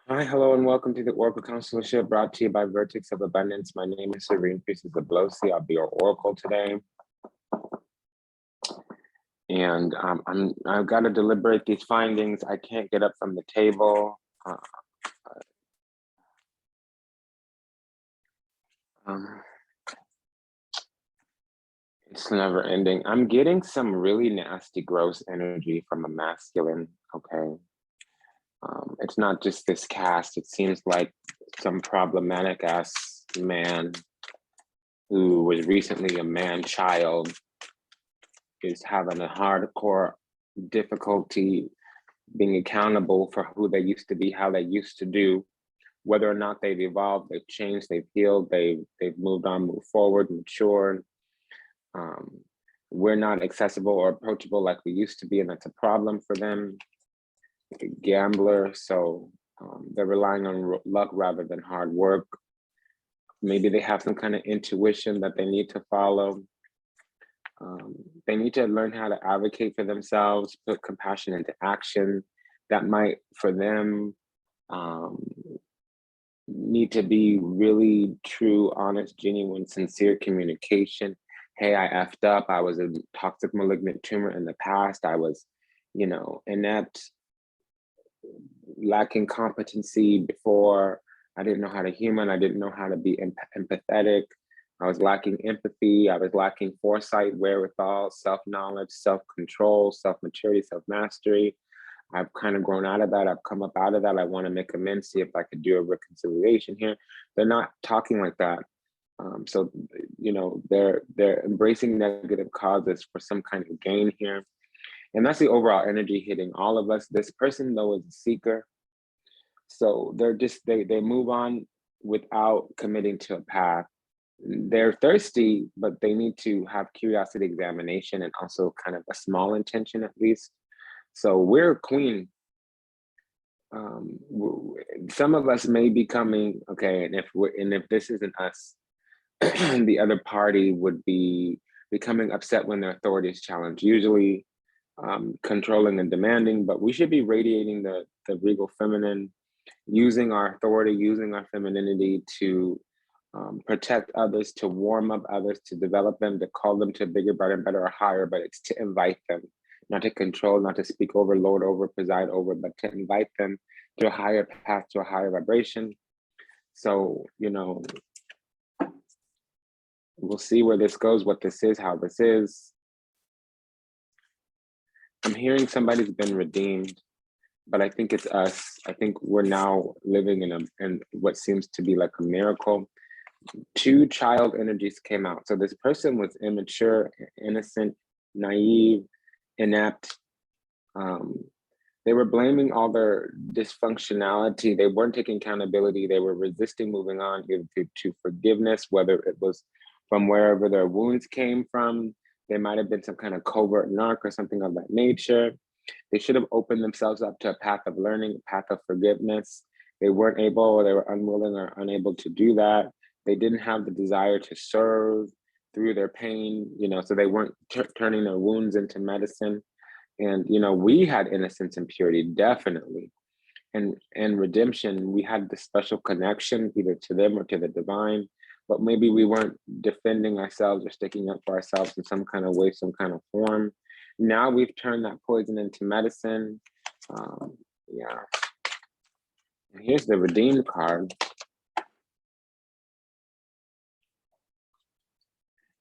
Hi, hello, and welcome to the Oracle Councilorship brought to you by Vertex of Abundance. My name is Serene Pieces of Blosi. I'll be your Oracle today. And I've got to deliberate these findings. I can't get up from the table. It's never ending. I'm getting some really nasty, gross energy from a masculine, okay? It's not just this cast. It seems like some problematic ass man who was recently a man-child is having a hardcore difficulty being accountable for who they used to be, how they used to do, whether or not they've evolved, they've changed, they've healed, they've moved on, moved forward, matured. We're not accessible or approachable like we used to be, and that's a problem for them. Like a gambler, so they're relying on luck rather than hard work. Maybe they have some kind of intuition that they need to follow. They need to learn how to advocate for themselves, put compassion into action. That might, for them, need to be really true, honest, genuine, sincere communication. Hey, I effed up. I was a toxic malignant tumor in the past. I was, inept, lacking competency before. I didn't know how to human. I didn't know how to be empathetic. I was lacking empathy. I was lacking foresight, wherewithal, self-knowledge, self-control, self-maturity, self-mastery. I've kind of grown out of that. I've come up out of that. I want to make amends, see if I could do a reconciliation here. They're not talking like that. So, they're embracing negative causes for some kind of gain here. And that's the overall energy hitting all of us. This person, though, is a seeker. So they're just, they move on without committing to a path. They're thirsty, but they need to have curiosity, examination, and also kind of a small intention at least. So we're queen. Some of us may be coming, okay, and if this isn't us, the other party would be becoming upset when their authority is challenged. Usually controlling and demanding, but we should be radiating the regal feminine, using our authority, using our femininity to protect others, to warm up others, to develop them, to call them to bigger, better, better, or higher, but it's to invite them, not to control, not to speak over, lord over, preside over, but to invite them to a higher path, to a higher vibration. So, we'll see where this goes, what this is, how this is. I'm hearing somebody's been redeemed, but I think it's us. I think we're now living in what seems to be like a miracle. 2 child energies came out. So this person was immature, innocent, naive, inept. They were blaming all their dysfunctionality. They weren't taking accountability. They were resisting moving on to forgiveness, whether it was from wherever their wounds came from. They might have been some kind of covert narc or something of that nature. They should have opened themselves up to a path of learning, a path of forgiveness. They weren't able, or they were unwilling or unable to do that. They didn't have the desire to serve through their pain, so they weren't turning their wounds into medicine. And, we had innocence and purity, definitely. And redemption, we had this special connection either to them or to the divine, but maybe we weren't defending ourselves or sticking up for ourselves in some kind of way, some kind of form. Now we've turned that poison into medicine. Yeah. And here's the redeemed card.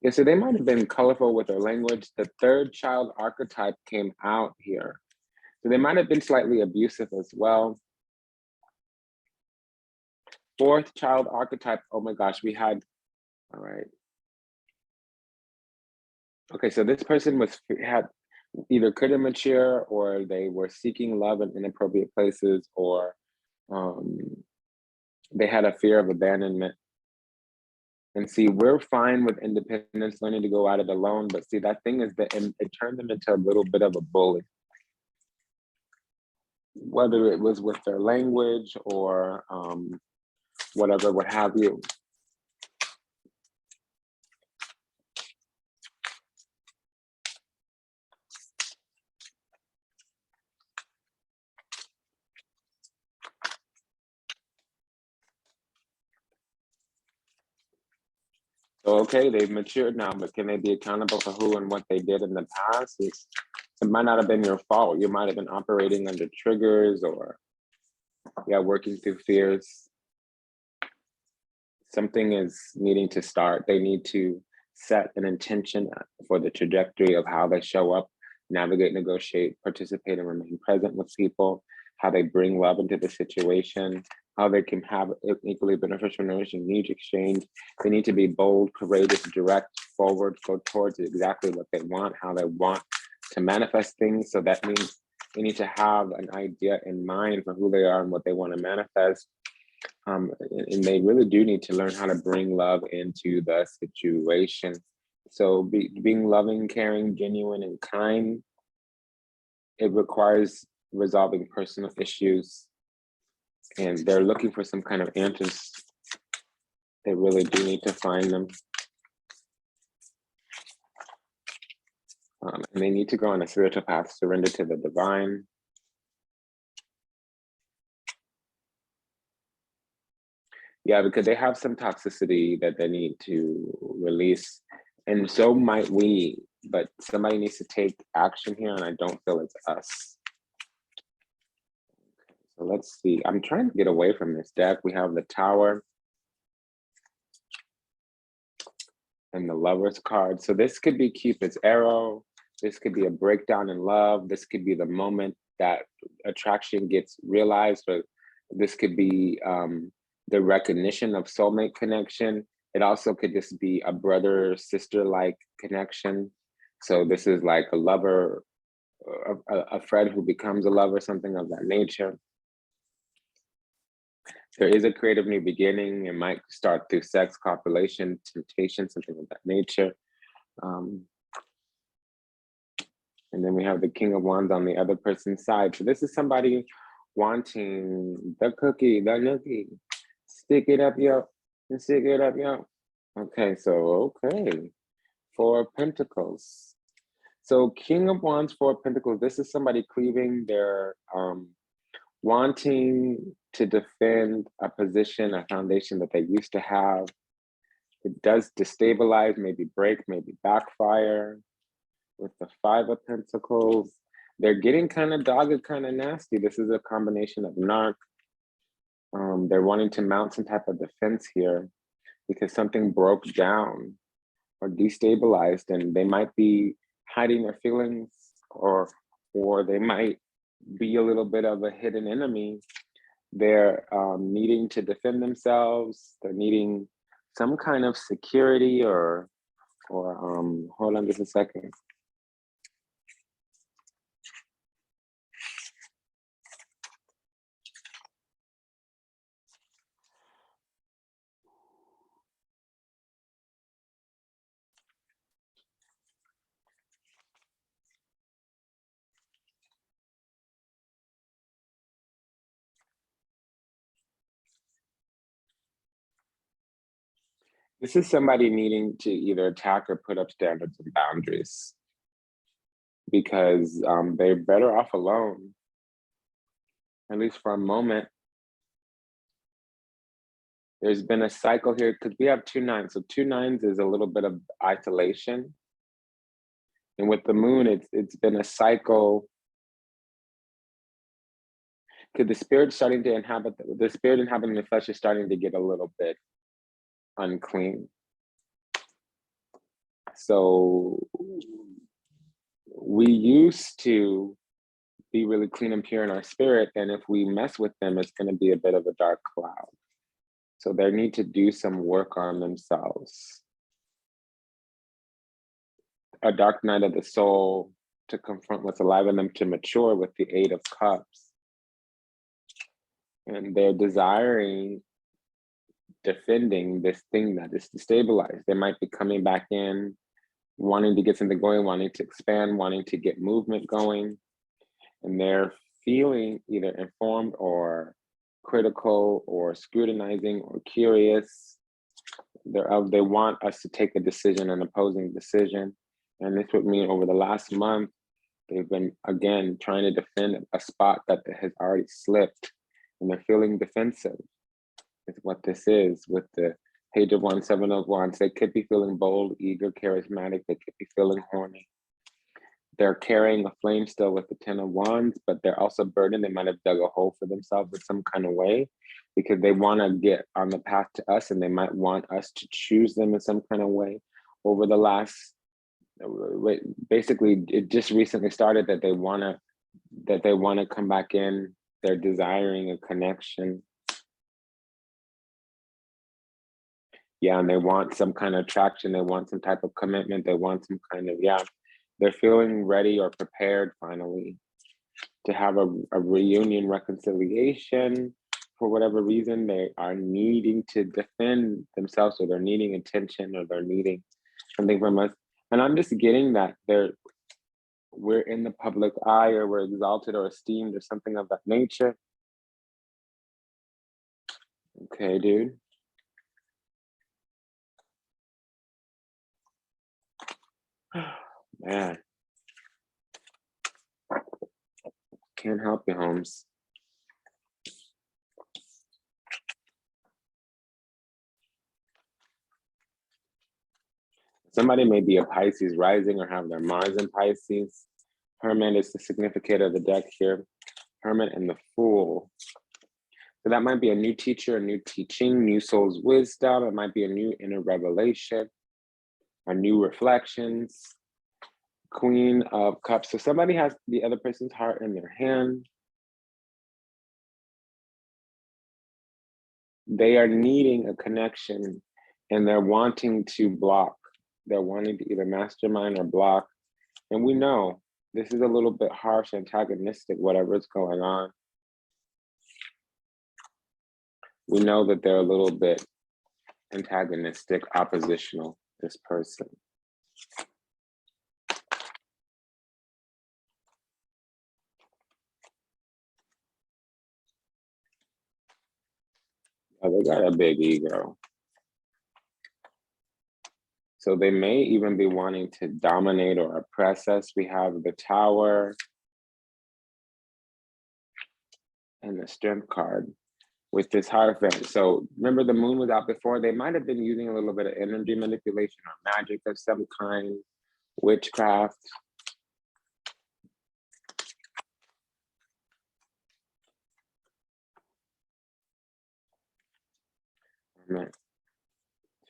Yeah, so they might have been colorful with their language. The 3rd child archetype came out here. So they might have been slightly abusive as well. 4th child archetype, oh my gosh, we had, all right. Okay, so this person had either couldn't mature, or they were seeking love in inappropriate places, or they had a fear of abandonment. And see, we're fine with independence, learning to go at it alone, but see, that thing is that it turned them into a little bit of a bully. Whether it was with their language or whatever, what have you. So, okay, they've matured now, but can they be accountable for who and what they did in the past? It might not have been your fault. You might have been operating under triggers or, yeah, working through fears. Something is needing to start. They need to set an intention for the trajectory of how they show up, navigate, negotiate, participate, and remain present with people, how they bring love into the situation, how they can have equally beneficial, nourishing, needs exchange. They need to be bold, courageous, direct, forward, go towards exactly what they want, how they want to manifest things. So that means they need to have an idea in mind for who they are and what they want to manifest. And they really do need to learn how to bring love into the situation. So being loving, caring, genuine, and kind, it requires resolving personal issues. And they're looking for some kind of answers. They really do need to find them. And they need to go on a spiritual path, surrender to the divine. Yeah, because they have some toxicity that they need to release. And so might we, but somebody needs to take action here, and I don't feel it's us. So let's see. I'm trying to get away from this deck. We have the Tower and the Lover's card. So this could be Cupid's arrow. This could be a breakdown in love. This could be the moment that attraction gets realized, but this could be the recognition of soulmate connection. It also could just be a brother sister like connection. So this is like a lover, a friend who becomes a lover, something of that nature. There is a creative new beginning. It might start through sex, copulation, temptation, something of that nature. And then we have the King of Wands on the other person's side. So this is somebody wanting the cookie, the nookie. Stick it up, yo. Stick it up, yo. Okay, so, okay. Four of Pentacles. So King of Wands, Four of Pentacles. This is somebody cleaving. They're wanting to defend a position, a foundation that they used to have. It does destabilize, maybe break, maybe backfire. With the Five of Pentacles, they're getting kind of dogged, kind of nasty. This is a combination of narc. They're wanting to mount some type of defense here because something broke down or destabilized, and they might be hiding their feelings, or they might be a little bit of a hidden enemy. They're needing to defend themselves. They're needing some kind of security, or hold on just a second. This is somebody needing to either attack or put up standards and boundaries because they're better off alone, at least for a moment. There's been a cycle here because we have 2 9s. So 2 9s is a little bit of isolation. And with the moon, it's been a cycle. Because the spirit starting to inhabit, the spirit inhabiting the flesh is starting to get a little bit unclean. So we used to be really clean and pure in our spirit, and if we mess with them, it's going to be a bit of a dark cloud. So they need to do some work on themselves. A dark night of the soul to confront what's alive in them, to mature with the Eight of Cups. And they're desiring, defending this thing that is destabilized. They might be coming back in, wanting to get something going, wanting to expand, wanting to get movement going. And they're feeling either informed or critical or scrutinizing or curious. They want us to take a decision, an opposing decision. And this would mean over the last month, they've been, again, trying to defend a spot that has already slipped, and they're feeling defensive. Is what this is with the Page of Wands, Seven of Wands. They could be feeling bold, eager, charismatic. They could be feeling horny. They're carrying a flame still with the Ten of Wands, but they're also burdened. They might have dug a hole for themselves in some kind of way because they want to get on the path to us, and they might want us to choose them in some kind of way. Over the last, basically, it just recently started that they want to come back in. They're desiring a connection. Yeah, and they want some kind of traction. They want some type of commitment. They want some kind of, yeah. They're feeling ready or prepared finally to have a reunion, reconciliation. For whatever reason, they are needing to defend themselves, or they're needing attention, or they're needing something from us. And I'm just getting that we're in the public eye, or we're exalted or esteemed or something of that nature. Okay, dude. Man. Can't help you, Holmes. Somebody may be a Pisces rising or have their Mars in Pisces. Hermit is the significant of the deck here. Hermit and the Fool. So that might be a new teacher, a new teaching, new soul's wisdom. It might be a new inner revelation, or new reflections. Queen of Cups. So somebody has the other person's heart in their hand. They are needing a connection, and they're wanting to block. They're wanting to either mastermind or block. And we know this is a little bit harsh, antagonistic, whatever's going on. We know that they're a little bit antagonistic, oppositional, this person. Oh, they got a big ego. So they may even be wanting to dominate or oppress us. We have the Tower and the Strength card with this Hierophant. So remember, the moon was out before. They might have been using a little bit of energy manipulation or magic of some kind, witchcraft.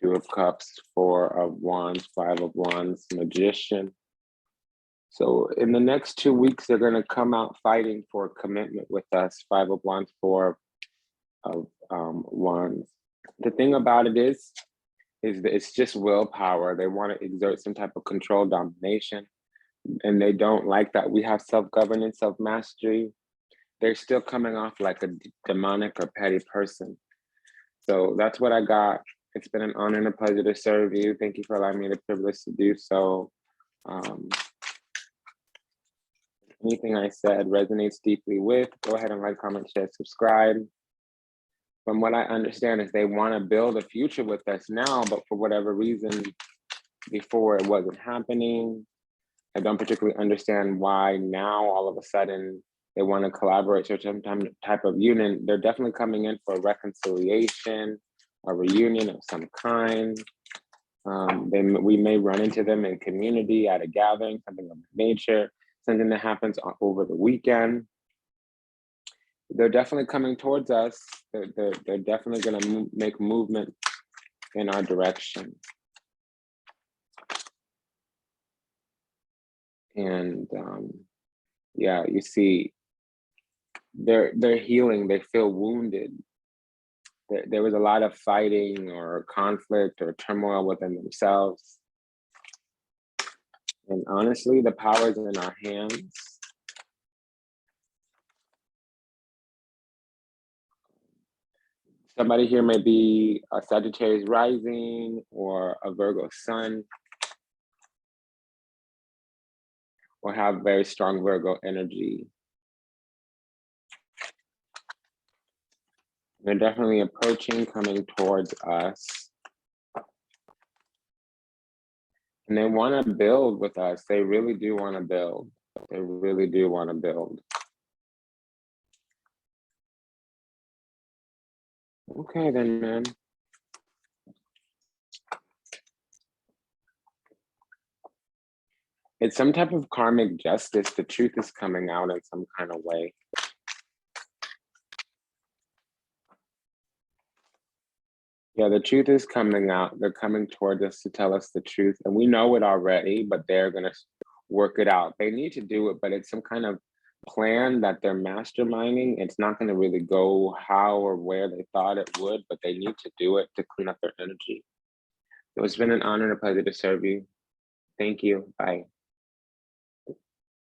Two of Cups, Four of Wands, Five of Wands, Magician. So in the next 2 weeks, they're going to come out fighting for commitment with us. Five of Wands, Four of Wands. The thing about it is that it's just willpower. They want to exert some type of control, domination, and they don't like that. We have self-governance, self-mastery. They're still coming off like a demonic or petty person. So that's what I got. It's been an honor and a pleasure to serve you. Thank you for allowing me the privilege to do so. Anything I said resonates deeply with, go ahead and like, comment, share, subscribe. From what I understand is they want to build a future with us now, but for whatever reason, before it wasn't happening. I don't particularly understand why now all of a sudden they want to collaborate or some type of union. They're definitely coming in for a reconciliation, a reunion of some kind. We may run into them in community, at a gathering, something of nature, something that happens over the weekend. They're definitely coming towards us. They're definitely going to make movement in our direction. And yeah, you see, they're healing. They feel wounded. There was a lot of fighting or conflict or turmoil within themselves. And honestly, the power is in our hands. Somebody here may be a Sagittarius rising or a Virgo sun, or have very strong Virgo energy. They're definitely approaching, coming towards us. And they want to build with us. They really do want to build. They really do want to build. Okay then, man. It's some type of karmic justice. The truth is coming out in some kind of way. Yeah, the truth is coming out. They're coming towards us to tell us the truth. And we know it already, but they're going to work it out. They need to do it, but it's some kind of plan that they're masterminding. It's not going to really go how or where they thought it would, but they need to do it to clean up their energy. So it's been an honor and a pleasure to serve you. Thank you. Bye.